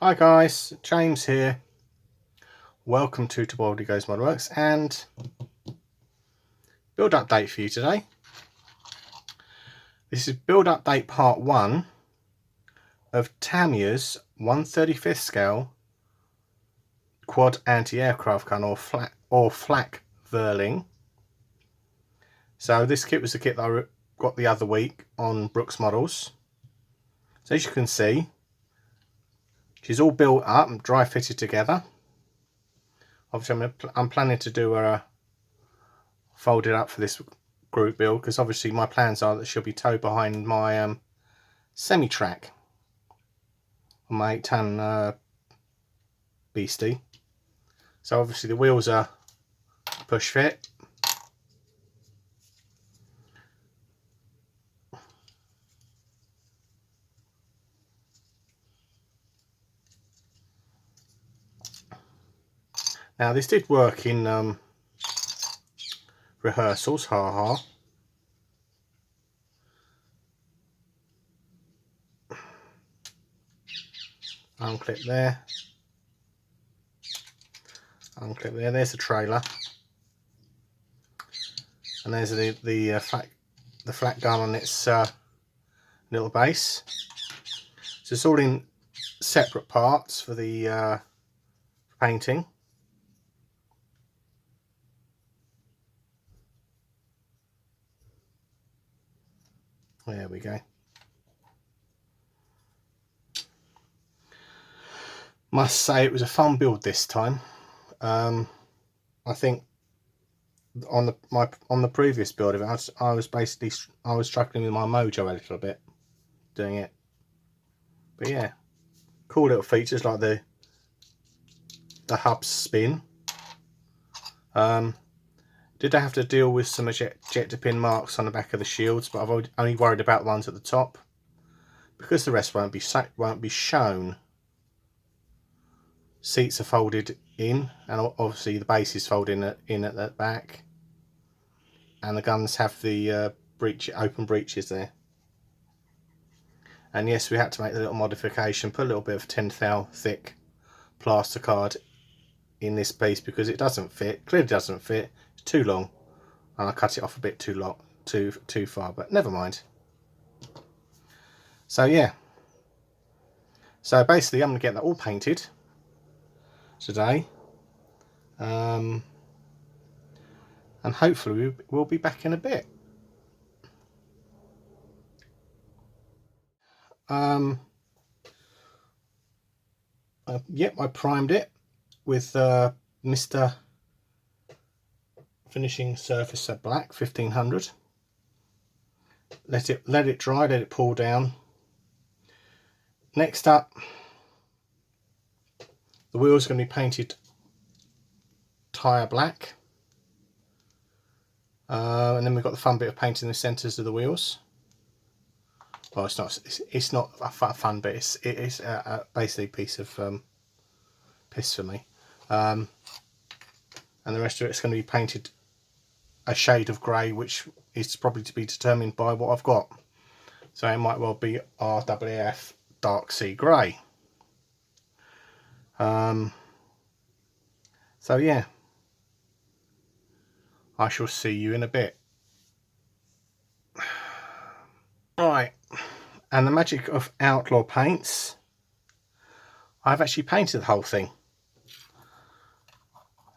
Hi guys, James here. Welcome to Baldy Goes Modworks and build update for you today. This is build update part 1 of Tamiya's 1/35th scale quad anti-aircraft gun or Flakvierling. So this kit was the kit that I got the other week on Brooks Models. So as you can see, she's all built up and dry fitted together. Obviously I'm planning to do a fold it up for this group build because obviously my plans are that she'll be towed behind my semi-track on my 8-ton beastie. So obviously the wheels are push fit. Now this did work in rehearsals, ha. Unclip there, unclip there. There's the trailer, and there's the flat gun on its little base. So it's all in separate parts for the painting. There we go. Must say it was a fun build this time. I think on the previous build of it, I was struggling with my mojo a little bit doing it. But yeah, cool little features like the hub spin. Did I have to deal with some ejector pin marks on the back of the shields, but I've only worried about the ones at the top because the rest won't be shown. Seats are folded in, and obviously the base is folded in at the back, and the guns have the open breeches there. And yes, we had to make a little modification, put a little bit of 10 thou thick plaster card in this piece because it doesn't fit, clearly doesn't fit, it's too long, and I cut it off a bit too far, but never mind. So yeah, so basically I'm going to get that all painted today, and hopefully we'll be back in a bit. Yep, I primed it with Mr. Finishing Surface Black 1500. Let it dry, let it cool down. Next up, the wheels are going to be painted tyre black, and then we've got the fun bit of painting the centres of the wheels. Well, it's not a fun bit. It's basically a piece of piss for me. And the rest of it's going to be painted a shade of grey, which is probably to be determined by what I've got. So it might well be RWF dark sea grey. So yeah, I shall see you in a bit. Right, and the magic of Outlaw paints, I've actually painted the whole thing.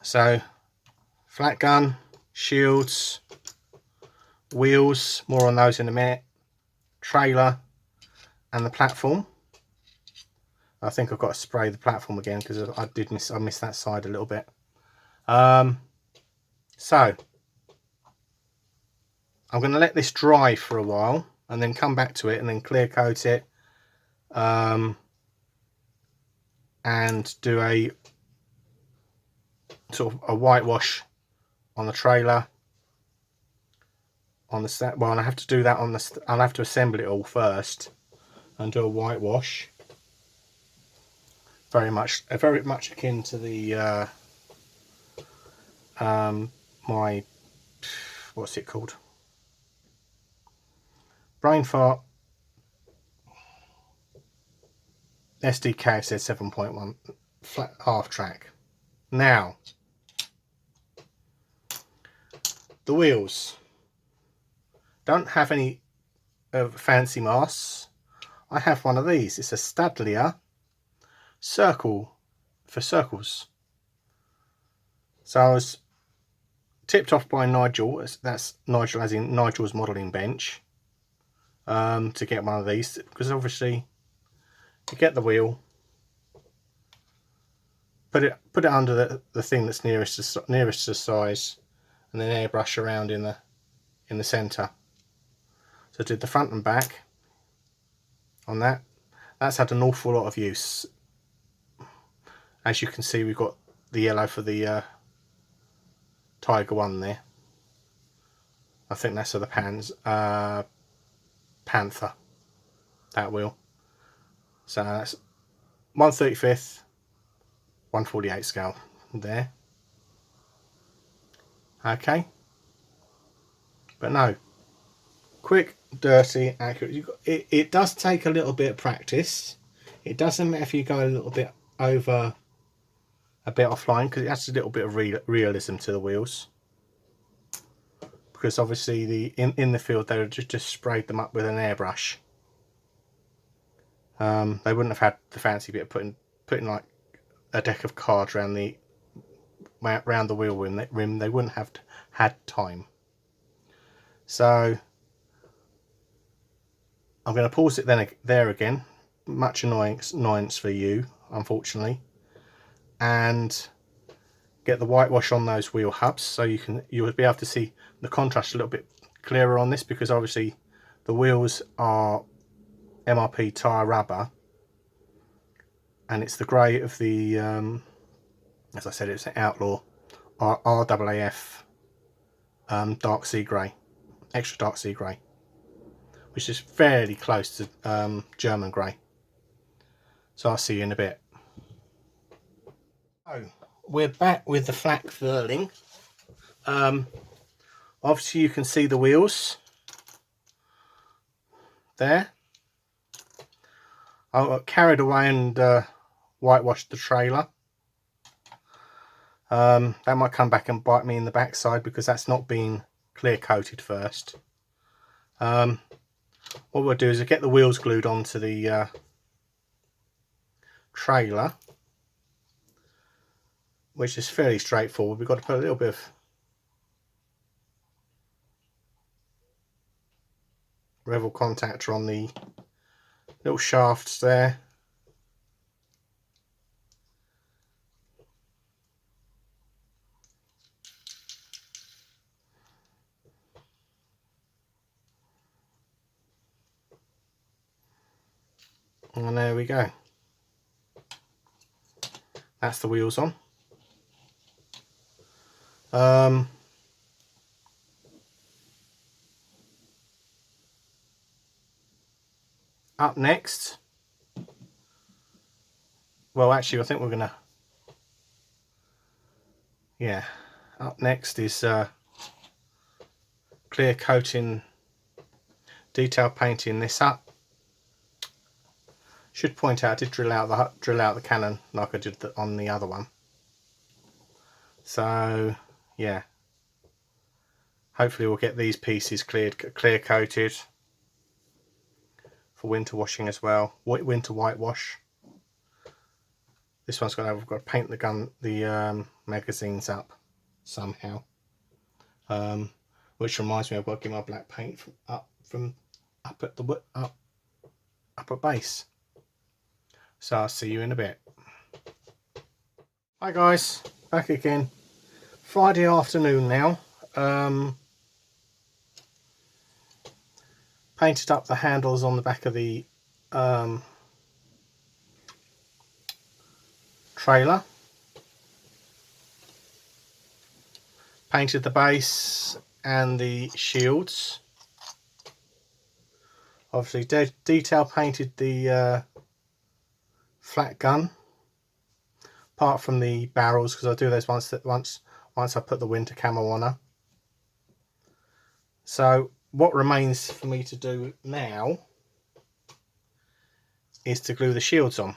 So flat gun, shields, wheels, more on those in a minute, trailer, and the platform. I think I've got to spray the platform again because I missed that side a little bit. So I'm going to let this dry for a while and then come back to it and then clear coat it, and do a sort of a whitewash on the trailer, on the set. Well, I have to do that on the. I'll have to assemble it all first and do a whitewash. Very much akin to the my, what's it called? Brain fart. SDK says 7.1 flat half track. Now, the wheels don't have any fancy masts. I have one of these. It's a Stadler circle for circles. So I was tipped off by Nigel, that's Nigel as in Nigel's modelling bench, to get one of these, because obviously you get the wheel, put it under the thing that's nearest to size, and then airbrush around in the centre. So I did the front and back on that. That's had an awful lot of use. As you can see, we've got the yellow for the Tiger One there. I think that's for the Panther, that wheel. So that's 1/35, 1/48 scale there. Okay, but no, quick, dirty, accurate. It does take a little bit of practice. It doesn't matter if you go a little bit over, a bit offline, because it adds a little bit of realism to the wheels. Because obviously in the field they would just sprayed them up with an airbrush. They wouldn't have had the fancy bit of putting like a deck of cards around the wheel rim. They wouldn't have had time. So I'm going to pause it there again. Much annoyance for you, unfortunately, and get the whitewash on those wheel hubs, so you would be able to see the contrast a little bit clearer on this, because obviously the wheels are MRP tyre rubber, and it's the grey of the as I said, it's an Outlaw RAAF dark sea grey, extra dark sea grey, which is fairly close to German grey. So I'll see you in a bit. So we're back with the Flakvierling. Obviously you can see the wheels there. I got carried away and whitewashed the trailer. That might come back and bite me in the backside, because that's not been clear coated first. What we'll do is get the wheels glued onto the trailer, which is fairly straightforward. We've got to put a little bit of revel contactor on the little shafts there. And there we go. That's the wheels on. Up next, well actually I think we're gonna, yeah, up next is clear coating, detail painting this up. Should point out I did drill out the cannon like I did on the other one. So yeah, hopefully we'll get these pieces clear coated for winter washing as well, winter whitewash. This one's we've got to paint the magazines up somehow. Which reminds me, I've got to get my black paint up at base. So I'll see you in a bit. Hi guys, back again. Friday afternoon now. Painted up the handles on the back of the trailer. Painted the base and the shields. Obviously detail painted the flat gun, apart from the barrels, because I do those once I put the winter camo on her. So what remains for me to do now is to glue the shields on.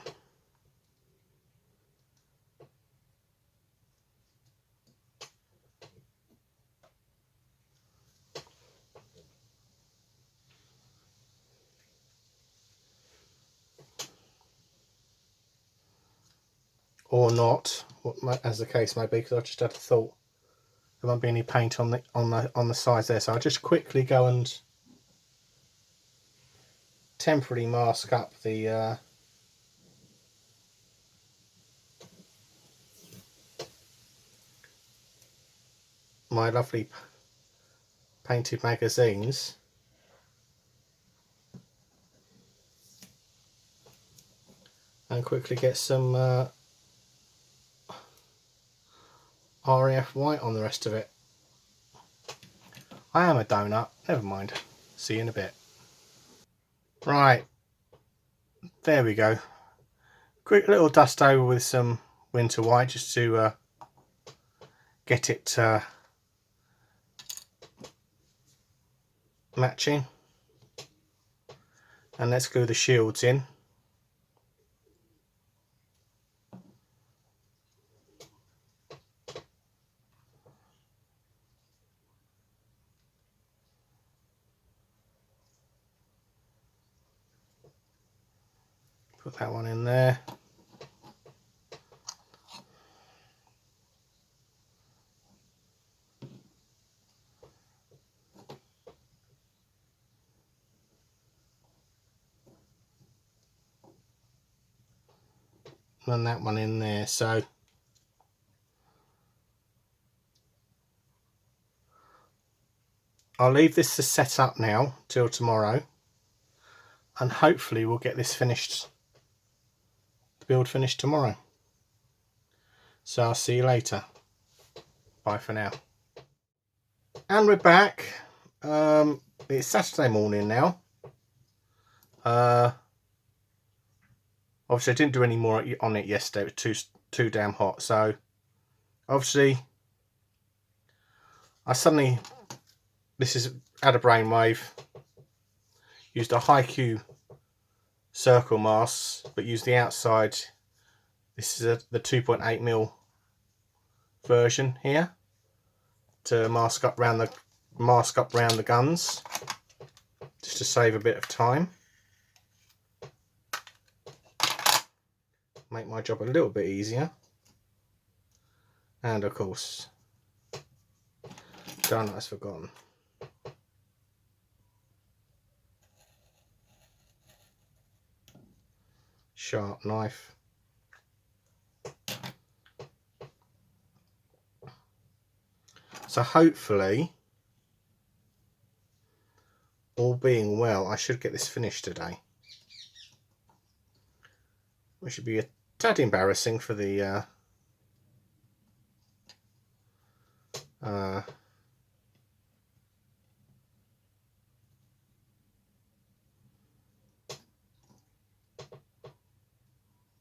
or not, as the case may be, because I just had a thought there won't be any paint on the sides there, so I'll just quickly go and temporarily mask up the my lovely painted magazines. And quickly get some RAF white on the rest of it. I am a donut, never mind. See you in a bit. Right, there we go. Quick little dust over with some winter white just to get it matching. And let's glue the shields in. Put that one in there. And that one in there. So I'll leave this to set up now till tomorrow, and hopefully we'll get this finished, the build finished tomorrow. So I'll see you later. Bye for now. And we're back. It's Saturday morning now. Obviously I didn't do any more on it yesterday. It was too damn hot. So obviously this is had a brainwave. Used a high Q circle mask, but used the outside. This is the 2.8mm version here to mask up round the guns, just to save a bit of time. Make my job a little bit easier. And of course, donut's forgotten. Sharp knife. So hopefully, all being well, I should get this finished today. Which should be a tad embarrassing for the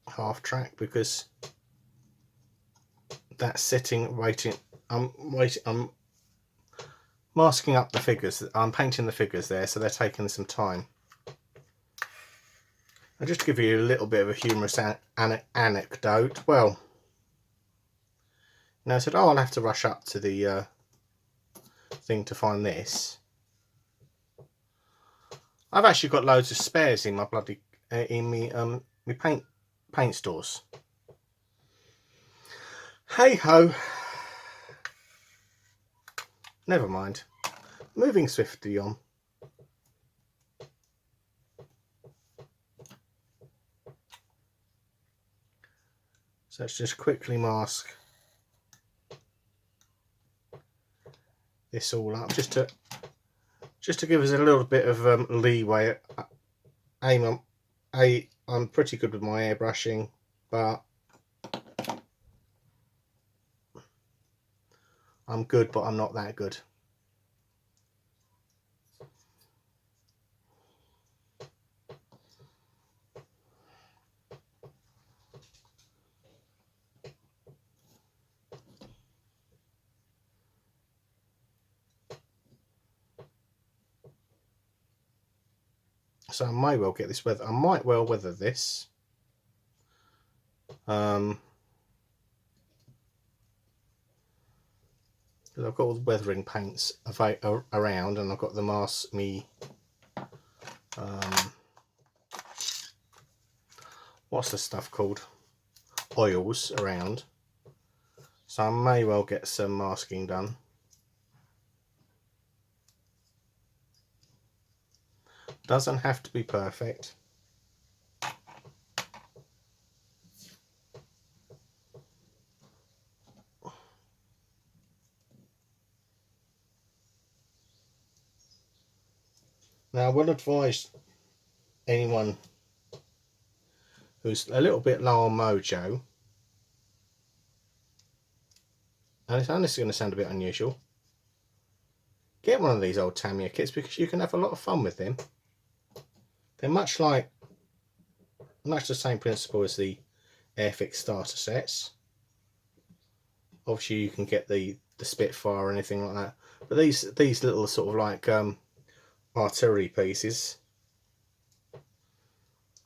half track, because that's sitting waiting. I'm masking up the figures. I'm painting the figures there, so they're taking some time. And just to give you a little bit of a humorous anecdote, well, I said, oh, I'll have to rush up to the thing to find this. I've actually got loads of spares in my bloody my paint stores. Hey ho. Never mind. Moving swiftly on. So let's just quickly mask this all up, just to give us a little bit of leeway. I'm pretty good with my airbrushing, but I'm good, but I'm not that good. So I might well get this weather. I might well weather this. Because I've got all the weathering paints around, and I've got the what's the stuff called? oils around, so I may well get some masking done. Doesn't have to be perfect. Now I would advise anyone who's a little bit low on mojo, and this is going to sound a bit unusual, get one of these old Tamiya kits because you can have a lot of fun with them. They're much the same principle as the Airfix starter sets. Obviously you can get the Spitfire or anything like that, but these little sort of like artillery pieces,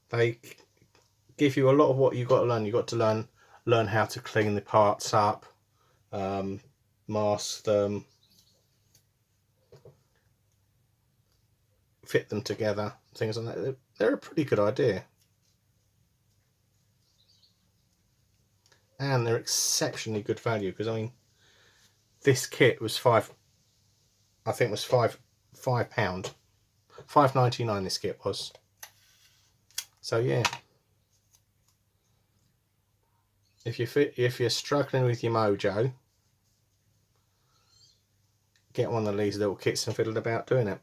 they give you a lot of what you've got to learn. You've got to learn how to clean the parts up, mask them, fit them together, things like that. They're a pretty good idea, and they're exceptionally good value, because I mean, this kit was £5, £5.99 this kit was. So yeah, if you're struggling with your mojo, get one of these little kits and fiddle about doing it.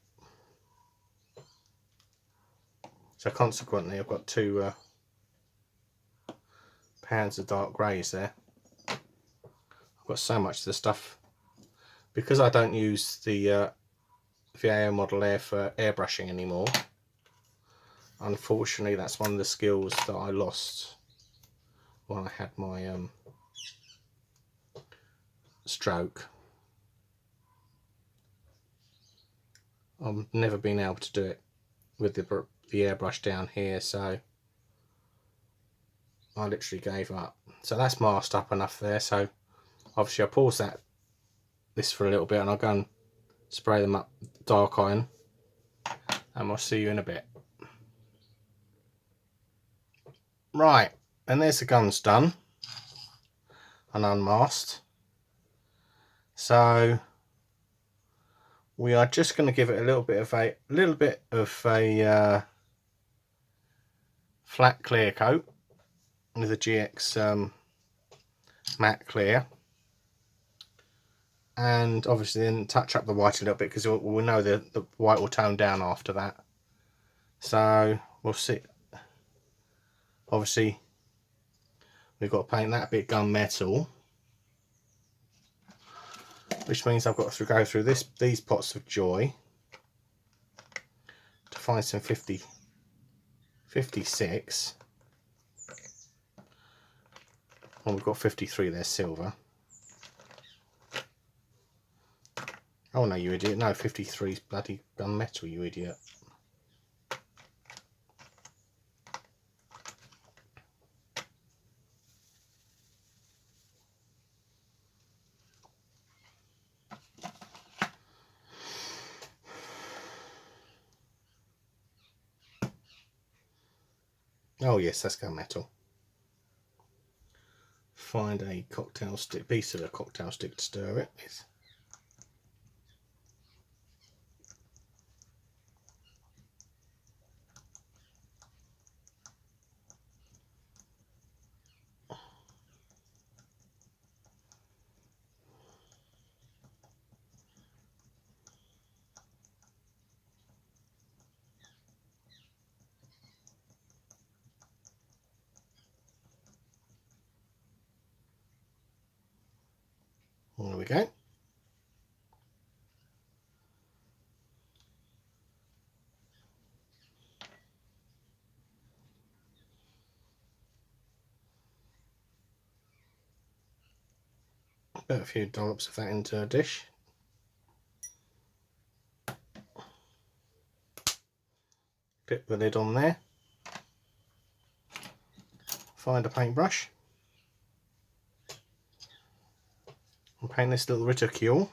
So consequently, I've got 2 pounds of dark greys there. I've got so much of the stuff, because I don't use the VAO Model Air for airbrushing anymore. Unfortunately, that's one of the skills that I lost when I had my stroke. I've never been able to do it with the airbrush down here, so I literally gave up. So that's masked up enough there, so obviously I pause this for a little bit, and I'll go and spray them up dark iron, and I'll see you in a bit. Right, and there's the guns done and unmasked. So we are just going to give it a little bit of a flat clear coat with a GX matte clear, and obviously then touch up the white a little bit, because we'll know the white will tone down after that. So we'll see. Obviously we've got to paint that bit gunmetal, which means I've got to go through these pots of joy to find some 56. Well, we've got 53 there, silver. Oh no, you idiot. No, 53 is bloody gunmetal, you idiot. Oh yes, that's gunmetal. Find a cocktail stick, piece of a cocktail stick to stir it with. There we go. Put a few dollops of that into a dish. Put the lid on there. Find a paintbrush and paint this little reticule.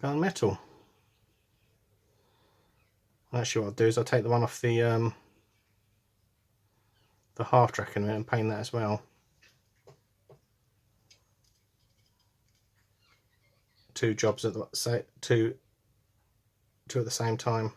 gunmetal. Actually, what I'll do is I'll take the one off the half track in a minute and paint that as well. Two jobs at the two at the same time.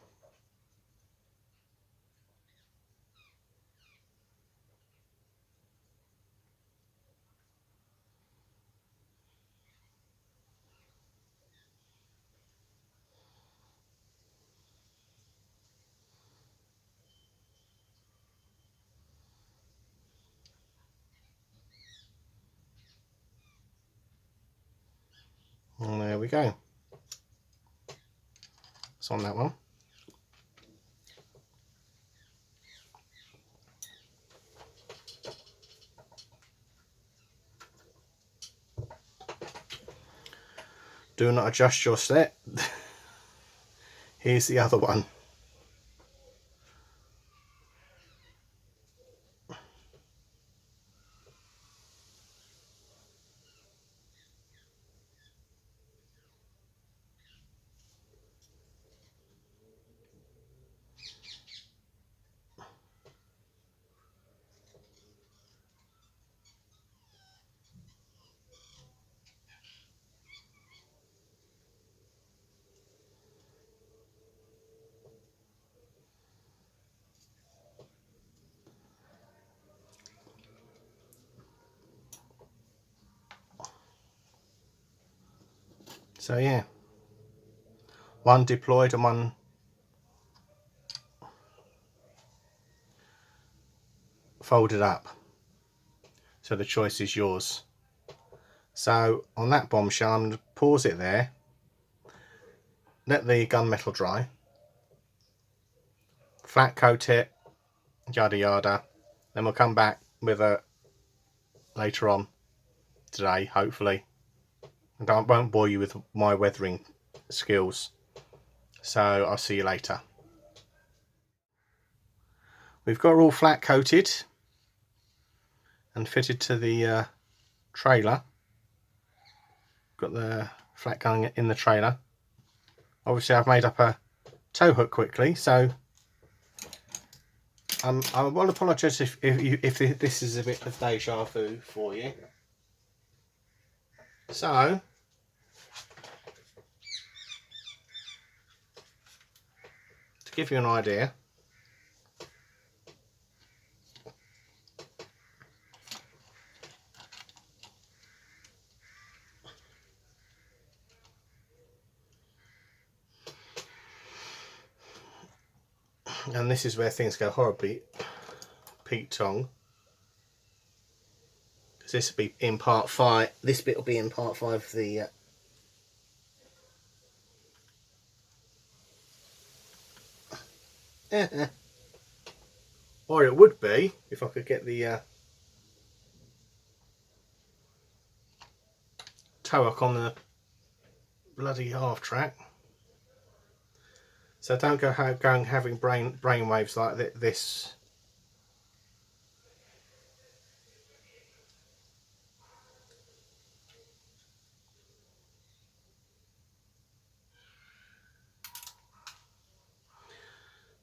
And there we go. It's on that one. Do not adjust your set. Here's the other one. So yeah, one deployed and one folded up. So the choice is yours. So on that bombshell, I'm going to pause it there, let the gunmetal dry, flat coat it, yada yada. Then we'll come back with a later on today, hopefully. And I won't bore you with my weathering skills. So I'll see you later. We've got all flat coated and fitted to the trailer. Got the flat gun in the trailer. Obviously I've made up a tow hook quickly, so I will apologise if this is a bit of deja vu for you. So to give you an idea, and this is where things go horribly Pete Tong, because this will be in part 5. This bit will be in part 5 of the or it would be if I could get the tow hook on the bloody half track. So don't go having brain waves like this.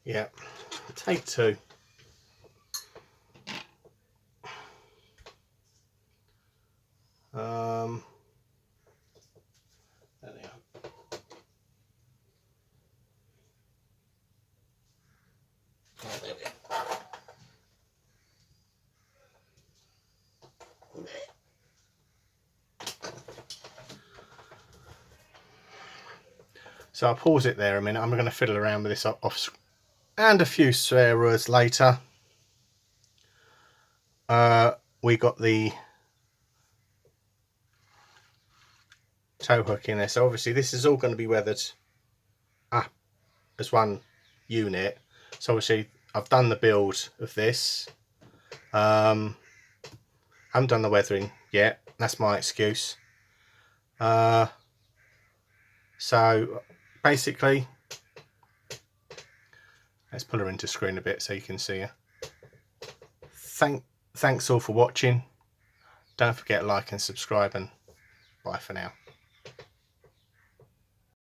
Yeah, take 2. There we are. Oh, there we go. So I'll pause it there a minute. I'm going to fiddle around with this off and a few swear words later. We got the tow hook in there, so obviously this is all going to be weathered up as one unit. So obviously I've done the build of this. Haven't done the weathering yet. That's my excuse. So basically, let's pull her into screen a bit so you can see her. Thanks all for watching. Don't forget to like and subscribe, and bye for now.